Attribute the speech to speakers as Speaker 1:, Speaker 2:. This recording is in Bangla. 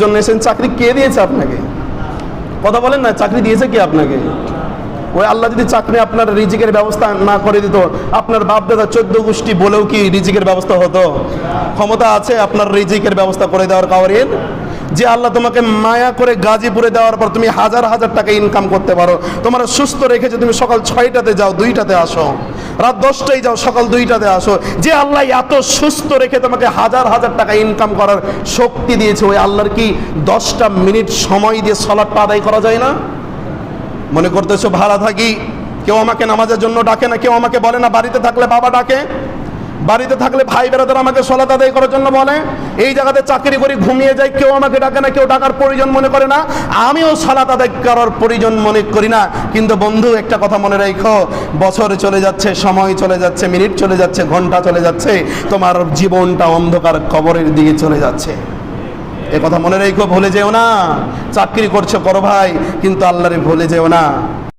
Speaker 1: জন্য এসেছেন, চাকরি কে দিয়েছে আপনাকে? কথা বলেন না, চাকরি দিয়েছে কে আপনাকে? ওই আল্লাহ যদি চাকরি আপনার রিজিকের ব্যবস্থা না করে দিত, আপনার বাপ দাদা 14 গোষ্ঠী বলেও কি রিজিকের ব্যবস্থা হতো? ক্ষমতা আছে আপনার রিজিকের ব্যবস্থা করে দেওয়ার কাউরির? যে আল্লাহ তোমাকে মায়া করে গাজীপুরে দেওয়ার পর তুমি হাজার হাজার টাকা ইনকাম করতে পারো, তোমার সুস্থ রেখেছে, তুমি সকাল 6টাতে যাও 2টাতে আসো, রাত 10টায় যাও সকাল 2টাতে আসো, যে আল্লাহ এত সুস্থ রেখে তোমাকে হাজার হাজার টাকা ইনকাম করার শক্তি দিয়েছে, ওই আল্লাহর কি 10টা মিনিট সময় দিয়ে সালাতটা আদায় করা যায় না? মনে করতেছো ভাড়া থাকি, কেউ আমাকে নামাজের জন্য ডাকে না, কেউ আমাকে বলে না বাড়িতে থাকলে বাবা ডাকে, বাড়িতে থাকলে ভাই বেরাদার আমাকে সালাত আদায় করার জন্য বলে, এই জায়গাতে চাকরি করি ঘুমিয়ে যাই, কেউ আমাকে ডাকে না, কেউ ডাকার প্রয়োজন মনে করে না, আমিও সালাত আদায় করার প্রয়োজন মনে করি না। কিন্তু বন্ধু একটা কথা মনে রাখো, বছর চলে যাচ্ছে, সময় চলে যাচ্ছে, মিনিট চলে যাচ্ছে, ঘন্টা চলে যাচ্ছে, তোমার জীবনটা অন্ধকার কবরের দিকে চলে যাচ্ছে। এ কথা মনে রেখো, ভুলে যেও না। চাকরি করছো করো ভাই, কিন্তু আল্লাহরে ভুলে যেও না।